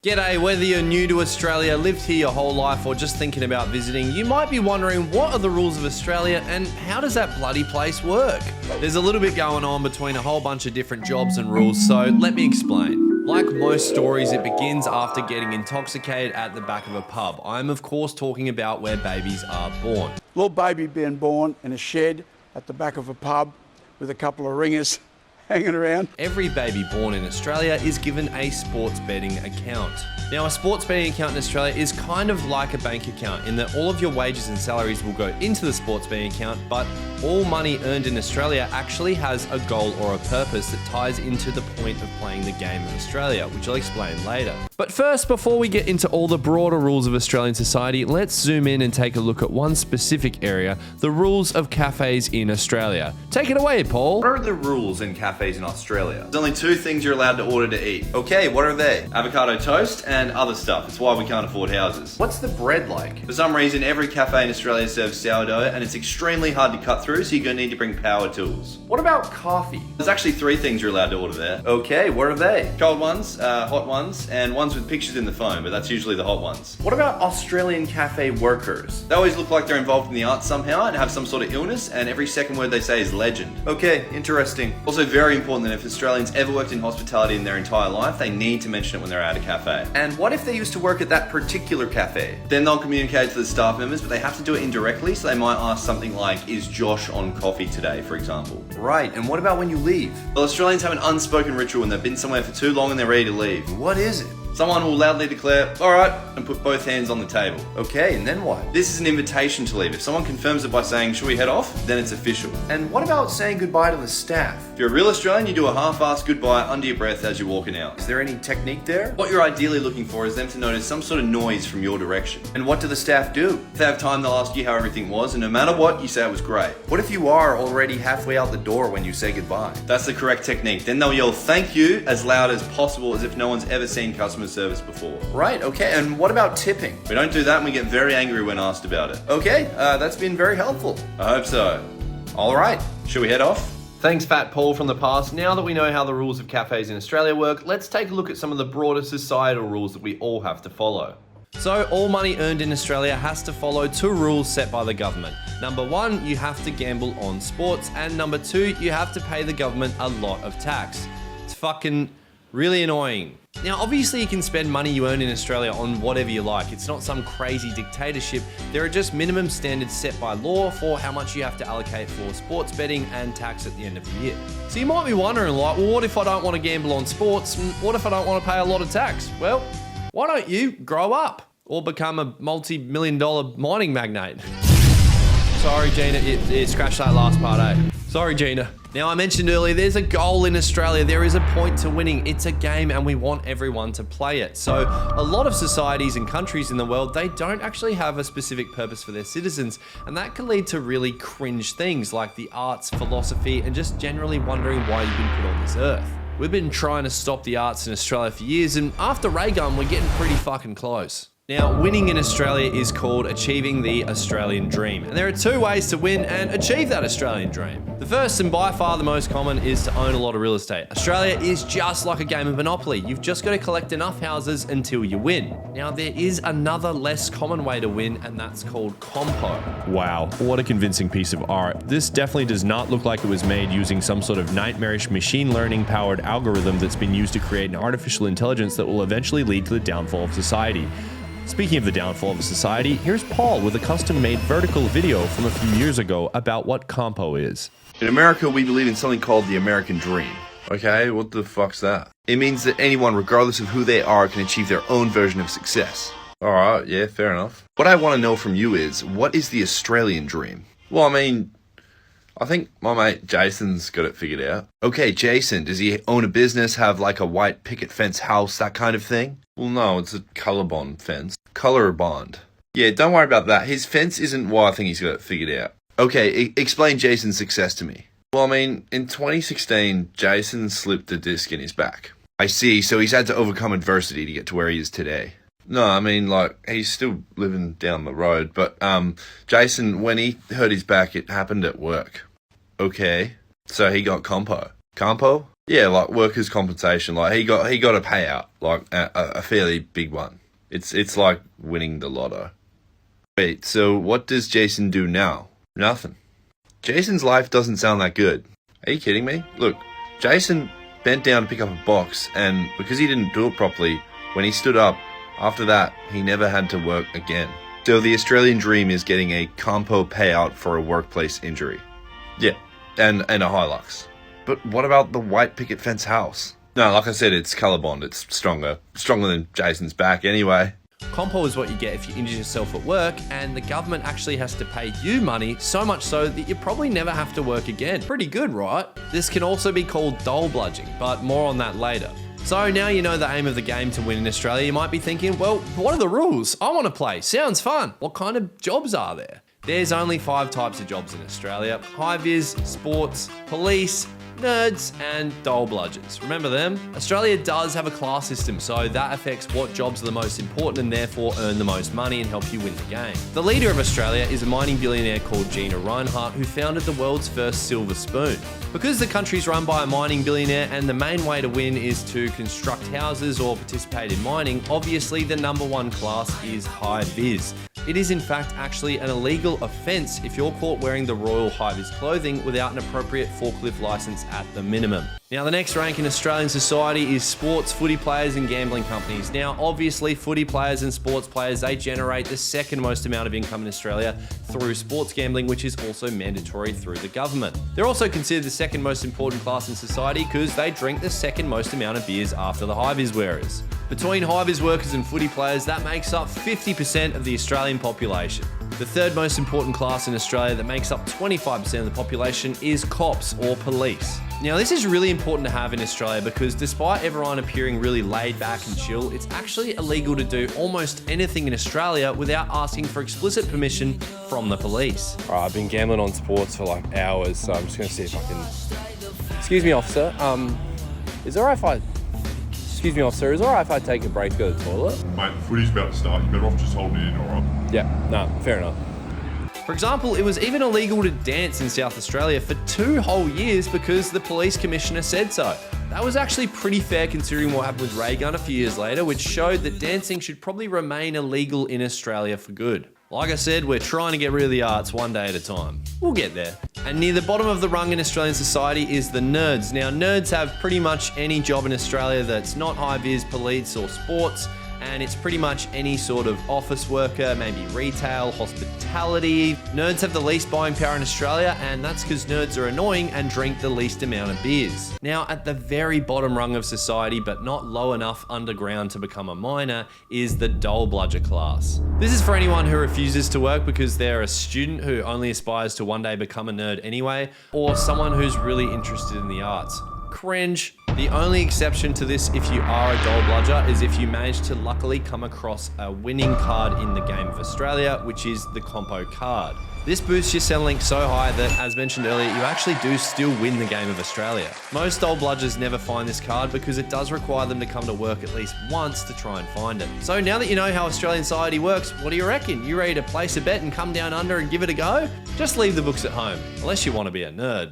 G'day, whether you're new to Australia, lived here your whole life, or just thinking about visiting, you might be wondering what are the rules of Australia and how does that bloody place work? There's a little bit going on between a whole bunch of different jobs and rules, so let me explain. Like most stories, it begins after getting intoxicated at the back of a pub. I'm of course talking about where babies are born. Little baby being born in a shed at the back of a pub with a couple of ringers hanging around. Every baby born in Australia is given a sports betting account. Now, a sports betting account in Australia is kind of like a bank account in that all of your wages and salaries will go into the sports betting account, but all money earned in Australia actually has a goal or a purpose that ties into the point of playing the game of Australia, which I'll explain later. But first, before we get into all the broader rules of Australian society, let's zoom in and take a look at one specific area, the rules of cafes in Australia. Take it away, Paul. What are the rules in cafes in Australia? There's only two things you're allowed to order to eat. Okay, what are they? Avocado toast and other stuff. It's why we can't afford houses. What's the bread like? For some reason, every cafe in Australia serves sourdough and it's extremely hard to cut through, so you're going to need to bring power tools. What about coffee? There's actually three things you're allowed to order there. Okay, what are they? Cold ones, hot ones, and ones with pictures in the phone, but that's usually the hot ones. What about Australian cafe workers? They always look like they're involved in the arts somehow and have some sort of illness, and every second word they say is legend. Okay, interesting. Also very important that if Australians ever worked in hospitality in their entire life, they need to mention it when they're at a cafe. And what if they used to work at that particular cafe? Then they'll communicate to the staff members, but they have to do it indirectly, so they might ask something like, is Josh on coffee today, for example. Right, and what about when you leave? Well, Australians have an unspoken ritual when they've been somewhere for too long and they're ready to leave. What is it? Someone will loudly declare, alright, and put both hands on the table. Okay, and then what? This is an invitation to leave. If someone confirms it by saying, should we head off? Then it's official. And what about saying goodbye to the staff? If you're a real Australian, you do a half-assed goodbye under your breath as you're walking out. Is there any technique there? What you're ideally looking for is them to notice some sort of noise from your direction. And what do the staff do? If they have time, they'll ask you how everything was, and no matter what, you say it was great. What if you are already halfway out the door when you say goodbye? That's the correct technique. Then they'll yell thank you as loud as possible, as if no one's ever seen customer service before. Right, okay, and what about tipping? We don't do that and we get very angry when asked about it. Okay, that's been very helpful. I hope so. Alright, should we head off? Thanks, Fat Paul from the past. Now that we know how the rules of cafes in Australia work, let's take a look at some of the broader societal rules that we all have to follow. So, all money earned in Australia has to follow two rules set by the government. Number one, you have to gamble on sports, and number two, you have to pay the government a lot of tax. It's fucking really annoying. Now, obviously you can spend money you earn in Australia on whatever you like. It's not some crazy dictatorship. There are just minimum standards set by law for how much you have to allocate for sports betting and tax at the end of the year. So you might be wondering like, well, what if I don't want to gamble on sports? And what if I don't want to pay a lot of tax? Well, why don't you grow up or become a multi-million-dollar mining magnate? Sorry, Gina, you scratched that last part, eh? Sorry, Gina. Now, I mentioned earlier, there's a goal in Australia. There is a point to winning. It's a game and we want everyone to play it. So a lot of societies and countries in the world, they don't actually have a specific purpose for their citizens. And that can lead to really cringe things like the arts, philosophy, and just generally wondering why you've been put on this earth. We've been trying to stop the arts in Australia for years, and after Raygun, we're getting pretty fucking close. Now, winning in Australia is called achieving the Australian dream. And there are two ways to win and achieve that Australian dream. The first and by far the most common is to own a lot of real estate. Australia is just like a game of Monopoly. You've just got to collect enough houses until you win. Now, there is another less common way to win, and that's called compo. Wow, what a convincing piece of art. This definitely does not look like it was made using some sort of nightmarish machine learning powered algorithm that's been used to create an artificial intelligence that will eventually lead to the downfall of society. Speaking of the downfall of society, here's Paul with a custom-made vertical video from a few years ago about what compo is. In America, we believe in something called the American dream. Okay, what the fuck's that? It means that anyone, regardless of who they are, can achieve their own version of success. Alright, yeah, fair enough. What I want to know from you is, what is the Australian dream? Well, I mean, I think my mate Jason's got it figured out. Okay, Jason, does he own a business, have like a white picket fence house, that kind of thing? Well, no, it's a colour bond fence. Colour bond. Yeah, don't worry about that. His fence isn't why I think he's got it figured out. Okay, explain Jason's success to me. Well, I mean, in 2016, Jason slipped a disc in his back. I see, so he's had to overcome adversity to get to where he is today. No, I mean, like, he's still living down the road, but, Jason, when he hurt his back, it happened at work. Okay, so he got compo. Compo? Yeah, like workers' compensation. Like he got a payout, like a fairly big one. It's like winning the lotto. Wait, so what does Jason do now? Nothing. Jason's life doesn't sound that good. Are you kidding me? Look, Jason bent down to pick up a box, and because he didn't do it properly, when he stood up, after that, he never had to work again. So the Australian dream is getting a compo payout for a workplace injury. Yeah, and a Hilux. But what about the white picket fence house? No, like I said, it's colour bond. It's stronger than Jason's back anyway. Compo is what you get if you injure yourself at work, and the government actually has to pay you money, so much so that you probably never have to work again. Pretty good, right? This can also be called dole bludging, but more on that later. So now you know the aim of the game to win in Australia. You might be thinking, well, what are the rules? I want to play. Sounds fun. What kind of jobs are there? There's only 5 types of jobs in Australia: Hi-Vis, sports, police, nerds, and dole bludgers. Remember them? Australia does have a class system, so that affects what jobs are the most important and therefore earn the most money and help you win the game. The leader of Australia is a mining billionaire called Gina Rinehart, who founded the world's first silver spoon. Because the country's run by a mining billionaire and the main way to win is to construct houses or participate in mining, obviously the #1 class is Hi-Vis. It is in fact actually an illegal offence if you're caught wearing the Royal Hi-Vis clothing without an appropriate forklift licence at the minimum. Now, the next rank in Australian society is sports, footy players and gambling companies. Now, obviously, footy players and sports players, they generate the second most amount of income in Australia through sports gambling, which is also mandatory through the government. They're also considered the second most important class in society because they drink the second most amount of beers after the Hi-Vis wearers. Between Hi-Vis workers and footy players, that makes up 50% of the Australian population. The third most important class in Australia that makes up 25% of the population is cops or police. Now, this is really important to have in Australia because despite everyone appearing really laid back and chill, it's actually illegal to do almost anything in Australia without asking for explicit permission from the police. Alright, I've been gambling on sports for like hours, so I'm just going to see if I can... Excuse me, officer. Is it alright if I... Excuse me, officer. Is it alright if I take a break to go to the toilet? Mate, the footy's about to start. You're better off just holding it in, alright? Yeah, no, fair enough. For example, it was even illegal to dance in South Australia for 2 whole years because the police commissioner said so. That was actually pretty fair considering what happened with Ray Gun a few years later, which showed that dancing should probably remain illegal in Australia for good. Like I said, we're trying to get rid of the arts one day at a time. We'll get there. And near the bottom of the rung in Australian society is the nerds. Now, nerds have pretty much any job in Australia that's not Hi-Vis, police or sports, and it's pretty much any sort of office worker, maybe retail, hospitality. Nerds have the least buying power in Australia, and that's because nerds are annoying and drink the least amount of beers. Now, at the very bottom rung of society, but not low enough underground to become a miner, is the dole bludger class. This is for anyone who refuses to work because they're a student who only aspires to one day become a nerd anyway, or someone who's really interested in the arts. Cringe. The only exception to this if you are a dole bludger is if you manage to luckily come across a winning card in the game of Australia, which is the compo card. This boosts your Centrelink so high that, as mentioned earlier, you actually do still win the game of Australia. Most dole bludgers never find this card because it does require them to come to work at least once to try and find it. So now that you know how Australian society works, what do you reckon? You ready to place a bet and come down under and give it a go? Just leave the books at home, unless you want to be a nerd.